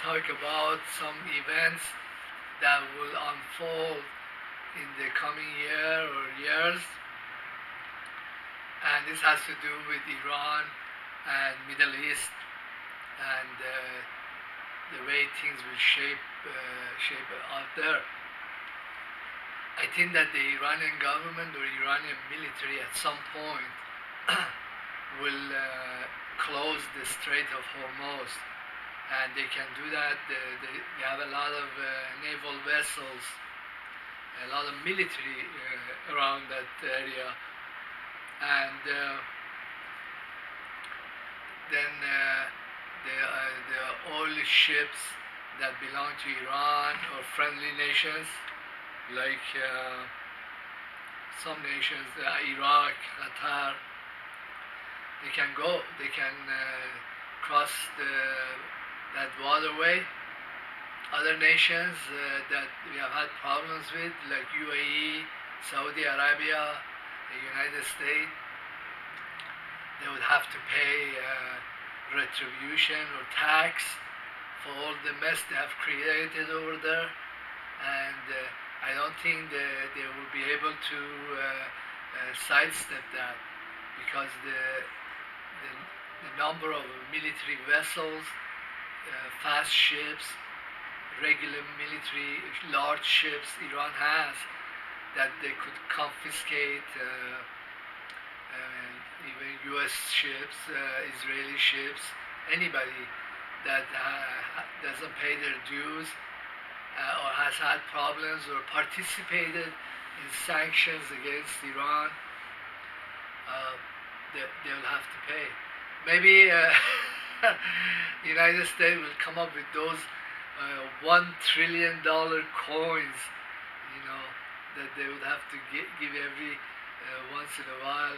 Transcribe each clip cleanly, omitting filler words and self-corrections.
talk about some events that will unfold in the coming year or years, and this has to do with Iran and Middle East and the way things will shape out there. I think that the Iranian government or Iranian military at some point will close the Strait of Hormuz, and they can do that. They have a lot of naval vessels, a lot of military around that area, and then the oil ships that belong to Iran or friendly nations like some nations, Iraq, Qatar, they can cross that waterway. Other nations that we have had problems with, like UAE, Saudi Arabia, the United States, they would have to pay retribution or tax for all the mess they have created over there, and I don't think they will be able to sidestep that because the number of military vessels, fast ships, regular military large ships Iran has that they could confiscate even U.S. ships, Israeli ships, anybody that doesn't pay their dues or has had problems or participated in sanctions against Iran, they will have to pay. Maybe the United States will come up with those $1 trillion coins, that they would have to give every once in a while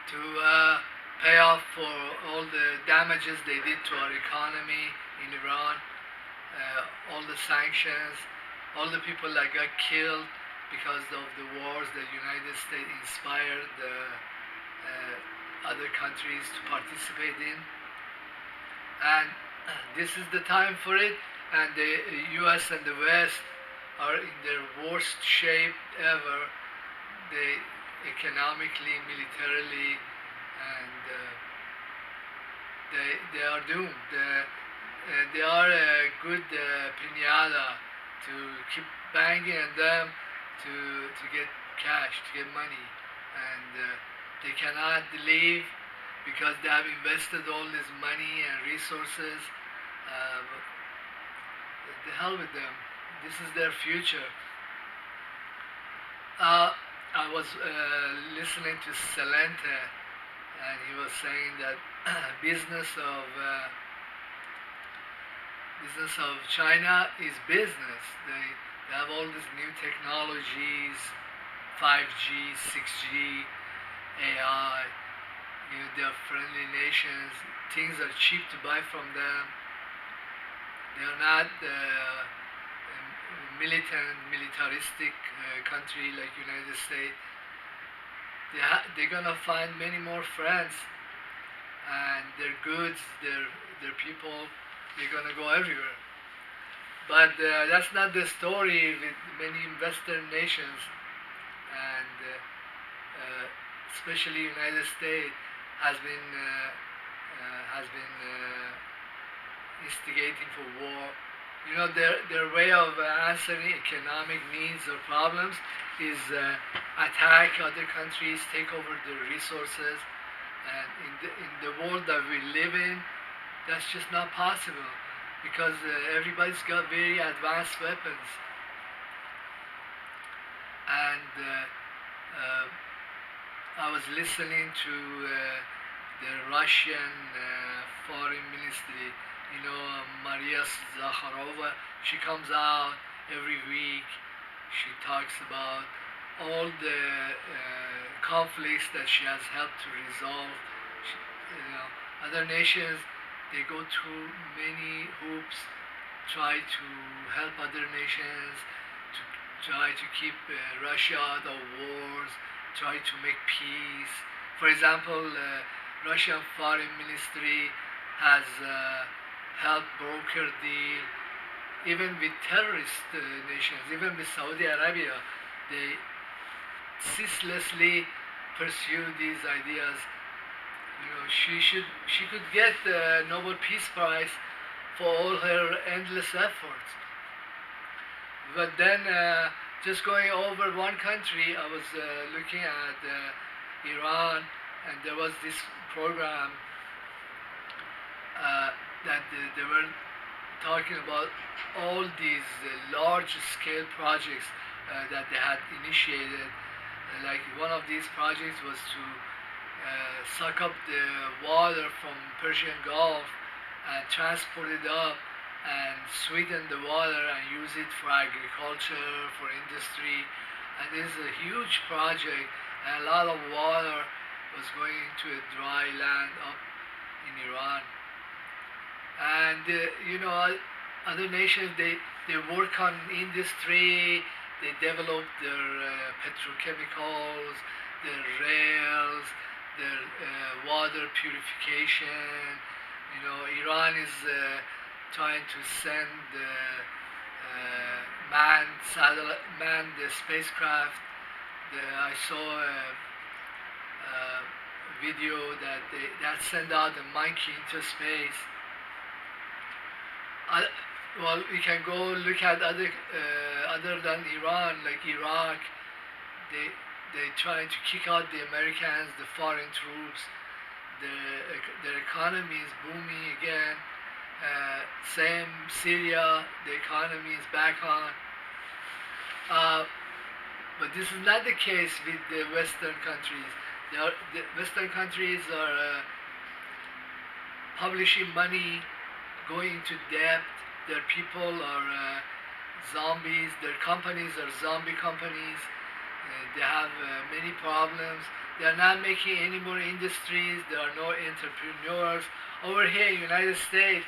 to pay off for all the damages they did to our economy in Iran, all the sanctions, all the people that got killed because of the wars that the United States inspired other countries to participate in. And this is the time for it, and the US and the West are in their worst shape ever, they economically, militarily, and they are doomed. They are a good pinata to keep banging on them to get cash, to get money, and they cannot leave because they have invested all this money and resources. The hell with them. This is their future. I was listening to Celente, and he was saying that business of China is business. They have all these new technologies, 5G, 6G, AI. They are friendly nations. Things are cheap to buy from them. They are not militaristic country like United States. They're gonna find many more friends, and their goods, their people, they're gonna go everywhere. But that's not the story with many Western nations, and especially United States has been instigating for war. Their way of answering economic needs or problems is attack other countries, take over their resources, and in the world that we live in, that's just not possible because everybody's got very advanced weapons, and I was listening to the Russian foreign ministry, Maria Zakharova. She comes out every week. She talks about all the conflicts that she has helped to resolve. Other nations, they go through many hoops, try to help other nations, to try to keep Russia out of wars, try to make peace. For example, Russian foreign ministry has help broker deal, even with terrorist nations, even with Saudi Arabia. They ceaselessly pursue these ideas. She could get the Nobel Peace Prize for all her endless efforts. But then, just going over one country, I was looking at Iran, and there was this program uh, that they were talking about all these large scale projects that they had initiated. Like one of these projects was to suck up the water from Persian Gulf and transport it up and sweeten the water and use it for agriculture, for industry. And this is a huge project, and a lot of water was going into a dry land up in Iran. And other nations, they work on industry, they develop their petrochemicals, their rails, their water purification. Iran is trying to send manned spacecraft. I saw a video that sent out a monkey into space. I, well, we can go look at other than Iran, like Iraq. They they trying to kick out the Americans, the foreign troops. Their economy is booming again. Same Syria, the economy is back on. But this is not the case with the Western countries. The Western countries are publishing money, going into debt. Their people are zombies. Their companies are zombie companies. They have many problems. They are not making any more industries. There are no entrepreneurs. Over here in the United States,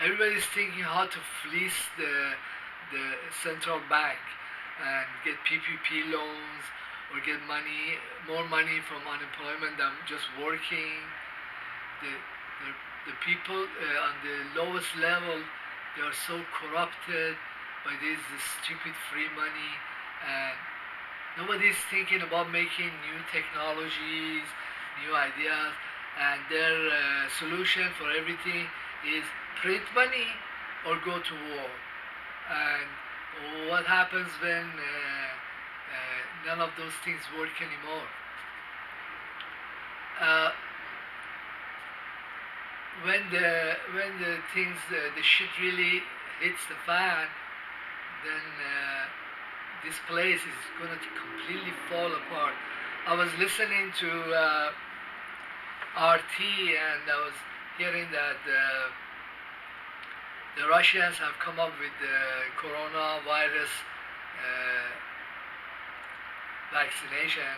everybody's thinking how to fleece the central bank and get PPP loans or get more money from unemployment than just working. The, the, the people on the lowest level, they are so corrupted by this stupid free money, and nobody's thinking about making new technologies, new ideas, and their solution for everything is print money or go to war. And what happens when none of those things work anymore? Uh, when the things the shit really hits the fan, then this place is gonna completely fall apart. I was listening to RT, and I was hearing that the Russians have come up with the coronavirus vaccination,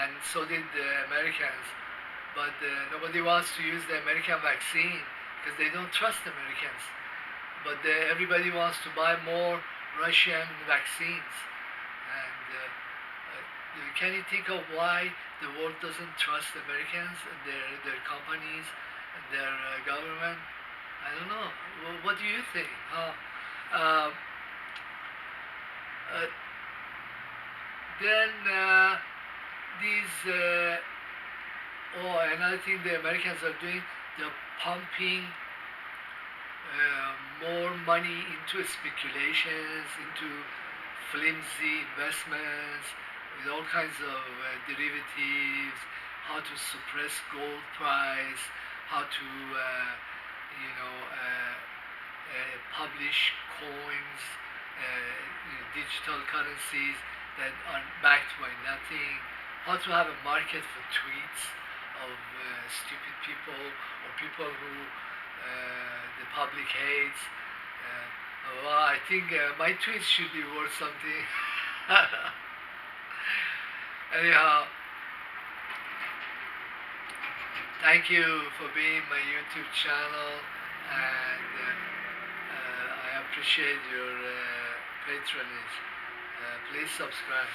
and so did the Americans. But nobody wants to use the American vaccine because they don't trust Americans. But everybody wants to buy more Russian vaccines. And can you think of why the world doesn't trust Americans and their companies and their government? I don't know. What do you think? Uh, then these another thing the Americans are doing, they're pumping more money into speculations, into flimsy investments with all kinds of derivatives, how to suppress gold price, how to publish coins, digital currencies that are backed by nothing, how to have a market for tweets of stupid people or people who the public hates. Well, I think my tweets should be worth something. Anyhow, thank you for being my YouTube channel, and I appreciate your patronage. Please subscribe.